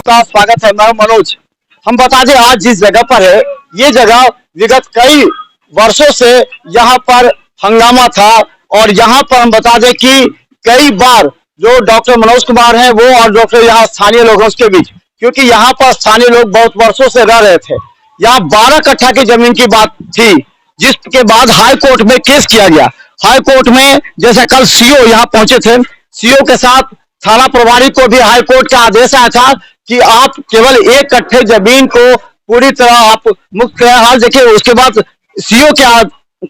का स्वागत है। मैं मनोज। हम बता दें आज जिस जगह पर है, ये जगह विगत कई वर्षों से यहाँ पर हंगामा था और यहाँ पर हम बता दें कि कई बार जो डॉक्टर मनोज कुमार हैं वो और डॉक्टर यहाँ स्थानीय लोगों के बीच, क्योंकि यहाँ पर स्थानीय लोग बहुत वर्षों से रह रहे थे। यहाँ 12 कट्ठा की जमीन की बात थी, जिसके बाद हाई कोर्ट में केस किया गया। हाई कोर्ट में जैसे कल सीओ यहाँ पहुंचे थे, सीओ के साथ थाना प्रभारी को भी हाई कोर्ट का आदेश आया था कि आप केवल 1 कट्ठे जमीन को पूरी तरह आप मुक्त करें। हाल देखिए, उसके बाद सीओ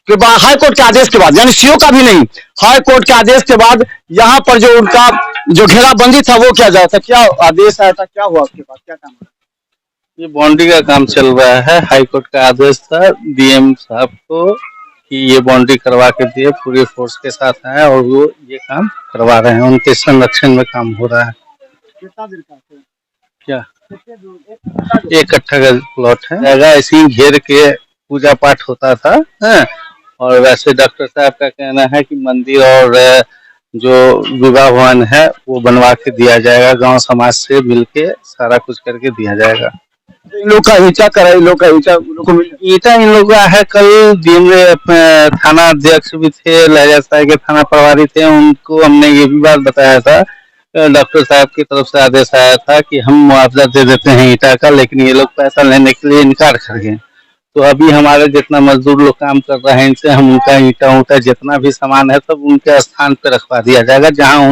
के बाद हाई कोर्ट के आदेश के बाद, यानी सीओ का भी नहीं, हाई कोर्ट के आदेश के बाद यहाँ पर जो उनका जो घेराबंदी था वो किया जाता था। क्या आदेश आया था, क्या हुआ उसके बाद, क्या काम? ये बाउंड्री का काम चल रहा है। हाई कोर्ट का आदेश था डीएम साहब को कि ये बाउंड्री करवा के दिए, पूरी फोर्स के साथ आए और वो ये काम करवा रहे हैं। उनके संरक्षण में काम हो रहा है। कितना देर का क्या 1 कट्ठा का प्लॉट है, जगह ऐसे ही घेर के पूजा पाठ होता था है? और वैसे डॉक्टर साहब का कहना है कि मंदिर और जो विवाह भवन है वो बनवा के दिया जाएगा। गांव समाज से मिलके सारा कुछ करके दिया जाएगा। इन लोग का ईंटा करा, इन लोग का ईंटा इन लोग का है। कल दिन में थाना अध्यक्ष भी थे, लहजा के थाना प्रभारी थे, उनको हमने ये भी बात बताया था। डॉक्टर साहब की तरफ से आदेश आया था कि हम मुआवजा दे देते हैं ईंटा का, लेकिन ये लोग पैसा लेने के लिए इनकार कर गए। तो अभी हमारे जितना मजदूर लोग काम कर रहे हैं इनसे हम उनका ईंटा ऊँटा जितना भी सामान है सब उनके स्थान पे रखवा दिया जाएगा, जहाँ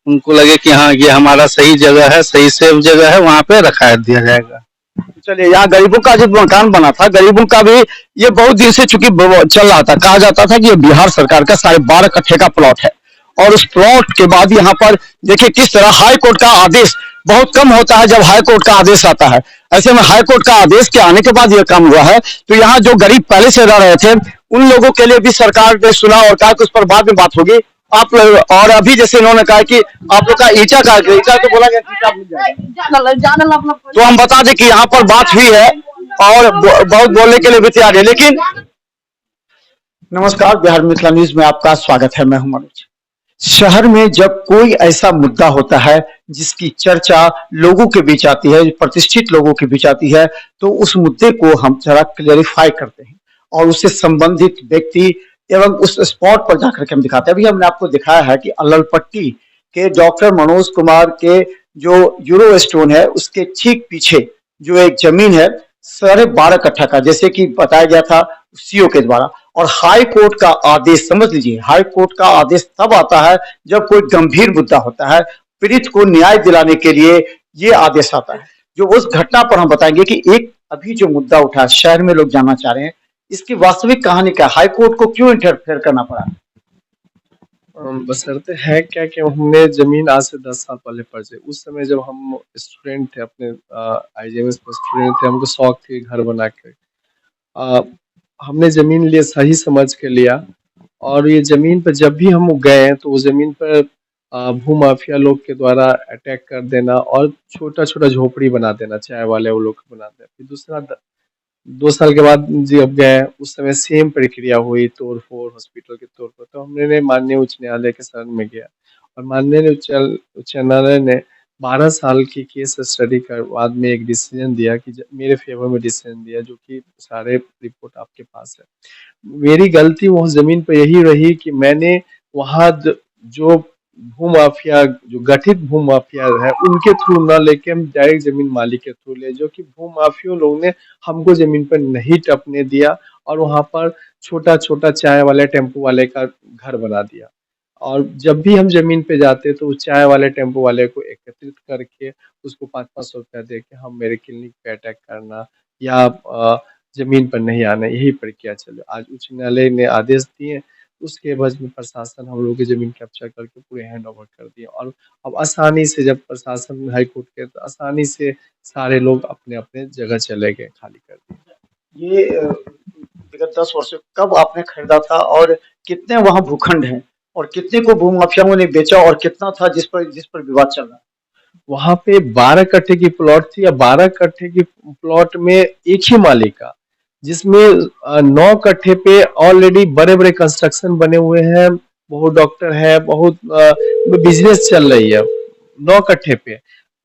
उनको लगे कि हाँ ये हमारा सही जगह है, सही सेफ जगह है, वहाँ पे रखा दिया जाएगा। चलिए, यहाँ गरीबों का जो मकान बना था, गरीबों का भी ये बहुत दिन से चूंकि चल रहा था, कहा जाता था कि ये बिहार सरकार का 12.5 कट्ठे का प्लॉट है। और उस प्लॉट के बाद यहाँ पर देखिए किस तरह हाई कोर्ट का आदेश बहुत कम होता है जब हाई कोर्ट का आदेश आता है। ऐसे में हाई कोर्ट का आदेश के आने के बाद यह काम हुआ है। तो यहाँ जो गरीब पहले से रह रहे थे उन लोगों के लिए भी सरकार ने सुना और कहा कि उस पर बाद में बात होगी। आप लोग और अभी जैसे इन्होंने कहा कि आप लोग का ईंटा तो बोला गया तो हम बता दें कि यहाँ पर बात हुई है और बहुत बोलने के लिए भी तैयार है। लेकिन नमस्कार, बिहार मिथिला न्यूज में आपका स्वागत है। मैं हूं मनोज। शहर में जब कोई ऐसा मुद्दा होता है जिसकी चर्चा लोगों के बीच आती है, प्रतिष्ठित लोगों के बीच आती है, तो उस मुद्दे को हम जरा क्लियरिफाई करते हैं और उससे संबंधित व्यक्ति एवं उस स्पॉट पर जाकर के हम दिखाते हैं। अभी हमने आपको दिखाया है कि अल्लपट्टी के डॉक्टर मनोज कुमार के जो यूरो स्टोन है उसके ठीक पीछे जो एक जमीन है 12.5 कट्ठा का, जैसे कि बताया गया था सीओ के द्वारा। और हाई कोर्ट का आदेश, समझ लीजिए, हाई कोर्ट का आदेश तब आता है जब कोई गंभीर मुद्दा होता है, पीड़ित को न्याय दिलाने के लिए ये आदेश आता है। जो उस घटना पर हम बताएंगे कि एक अभी जो मुद्दा उठा शहर में लोग जानना चाह रहे हैं, इसकी वास्तविक कहानी क्या, हाई कोर्ट को क्यों इंटरफेयर करना पड़ा? बशर्ते है क्या कि हमने जमीन आज से 10 साल पहले पढ़े। उस समय जब हम स्टूडेंट थे, अपने आईजीएमएस में स्टूडेंट थे, हमको शौक थी घर बना के। हमने जमीन लिए सही समझ के लिया और ये जमीन पर जब भी हम गए तो वो जमीन पर भूमाफिया लोग के द्वारा अटैक कर देना और छोटा छोटा झोपड़ी बना देना, चाय वाले वो लोग बना देना। फिर दूसरा 2 साल के बाद जब गए उस समय सेम प्रक्रिया हुई, तोड़ फोड़ हॉस्पिटल के तौर पर। तो हमने माननीय उच्च न्यायालय के शरण में गया और माननीय उच्च न्यायालय ने 12 साल की केस स्टडी कर बाद में एक डिसीजन दिया कि मेरे फेवर में डिसीजन दिया, जो कि सारे रिपोर्ट आपके पास है। मेरी गलती वो जमीन पर यही रही कि मैंने वहाँ जो भूमाफिया, जो गठित भूमाफिया है उनके थ्रू न लेके हम डायरेक्ट जमीन मालिक के थ्रू ले, जो कि भूमाफियों लोग ने हमको जमीन पर नहीं टपने दिया और वहाँ पर छोटा छोटा चाय वाले टेम्पो वाले का घर बना दिया। और जब भी हम जमीन पे जाते तो चाय वाले टेम्पो वाले को एकत्रित करके उसको 500-500 रुपया दे के हम मेरे क्लिनिक पे अटैक करना या जमीन पर नहीं आना, यही प्रक्रिया चले। आज उच्च न्यायालय ने आदेश दिए, उसके एवज में प्रशासन हम लोग की जमीन कैप्चर करके पूरे हैंड ओवर कर दिए। और अब आसानी से जब प्रशासन हाई कोर्ट के, तो आसानी से सारे लोग अपने अपने जगह चले गए, खाली कर दिए। ये विगत 10 वर्ष कब आपने खरीदा था और कितने वहाँ भूखंड हैं और कितने को भूमाफियाओं ने बेचा और कितना था जिस पर विवाद चल रहा है? वहाँ पे 12 कट्ठे की प्लॉट थी या 12 कट्ठे की प्लॉट में एक ही मालिक का, जिसमें 9 कट्ठे पे ऑलरेडी बड़े बड़े कंस्ट्रक्शन बने हुए हैं, बहुत डॉक्टर है, बहुत बिजनेस चल रही है 9 कट्ठे पे।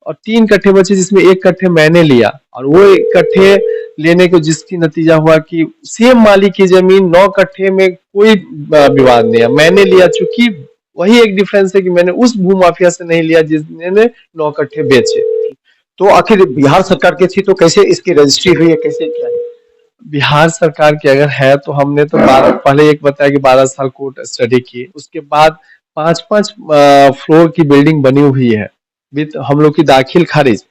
और 3 कट्ठे बचे जिसमें 1 कट्ठे मैंने लिया, और वो 1 कट्ठे लेने को जिसकी नतीजा हुआ कि सेम मालिक की जमीन 9 कट्ठे में कोई विवाद नहीं है, मैंने लिया। चूंकि वही एक डिफरेंस है कि मैंने उस भूमाफिया से नहीं लिया जिसने 9 कट्ठे बेचे। तो आखिर बिहार सरकार की थी तो कैसे इसकी रजिस्ट्री हुई है, कैसे क्या है? बिहार सरकार की अगर है तो हमने तो 12 पहले एक बताया कि 12 साल कोर्ट स्टडी की, उसके बाद 5-5 फ्लोर की बिल्डिंग बनी हुई है विद हम लोग की दाखिल खारिज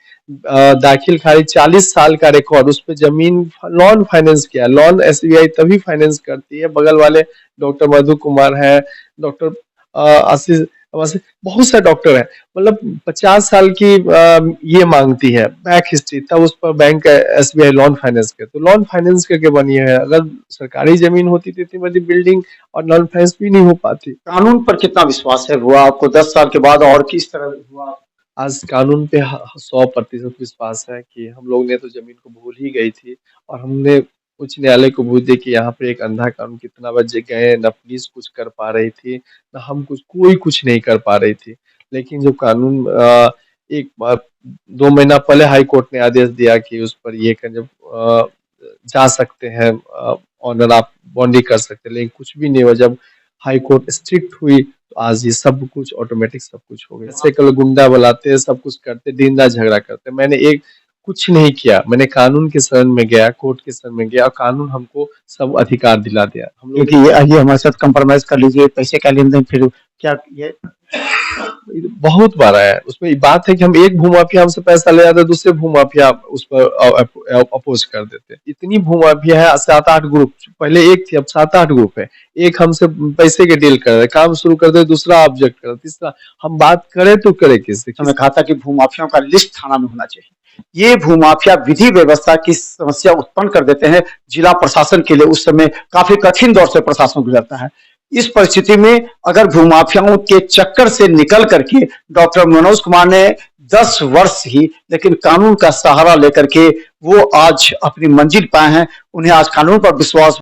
40 साल का रिकॉर्ड, उस पे जमीन लोन फाइनेंस किया। लोन एसबीआई तभी फाइनेंस करती है, बगल वाले डॉक्टर मधु कुमार है, डॉक्टर आशीष, बहुत सारे डॉक्टर है, मतलब 50 साल की ये मांगती है बैक हिस्ट्री, तब उस पर बैंक एसबीआई लोन फाइनेंस के, तो लोन फाइनेंस करके बनी है। अगर सरकारी जमीन होती तो इतनी बड़ी बिल्डिंग और लोन फाइनेंस भी नहीं हो पाती। कानून पर कितना विश्वास है हुआ आपको 10 साल के बाद, और किस तरह हुआ? आज कानून पे 100% विश्वास है कि हम लोग ने तो जमीन को भूल ही गई थी, और हमने उच्च न्यायालय को बूझ दी कि यहाँ पे एक अंधा कानून कितना बजे गए, न पुलिस कुछ कर पा रही थी, न हम कोई कुछ नहीं कर पा रही थी। लेकिन जो कानून एक 2 महीना पहले हाई कोर्ट ने आदेश दिया कि उस पर ये जब जा सकते हैं ऑनर, आप बॉन्डी कर सकते हैं, लेकिन कुछ भी नहीं हुआ। जब हाई कोर्ट स्ट्रिक्ट हुई तो आज ये सब कुछ ऑटोमेटिक सब कुछ हो गया। जैसे कल गुंडा बुलाते, सब कुछ करते, दिन रात झगड़ा करते, मैंने एक कुछ नहीं किया, मैंने कानून के शरण में गया, कोर्ट के शरण में गया, और कानून हमको सब अधिकार दिला दिया। हम लोग क्योंकि ये हमारे साथ कंप्रोमाइज कर लीजिए, पैसे का लेन देन, फिर क्या ये बहुत बार आया है। उसमें बात है कि हम एक भूमाफिया हमसे पैसा ले जाते, दूसरे भूमाफिया उस पर अपोज कर देते। इतनी भूमाफिया है, 7-8 ग्रुप, पहले एक थी, अब 7-8 ग्रुप है। एक हमसे पैसे के डील कर रहे, काम शुरू कर दे, दूसरा ऑब्जेक्ट कर, तीसरा। हम बात करें तो करें किससे? हमें कहा था कि भूमाफियाओं का लिस्ट थाना में होना चाहिए। ये भूमाफिया विधि व्यवस्था की समस्या उत्पन्न कर देते हैं। जिला प्रशासन के लिए उस समय काफी कठिन दौर से प्रशासन गुजरता है। इस परिस्थिति में अगर भूमाफियाओं के चक्कर से निकल करके डॉक्टर मनोज कुमार ने 10 वर्ष ही लेकिन कानून का सहारा लेकर के वो आज अपनी मंजिल पाए हैं, उन्हें आज कानून पर विश्वास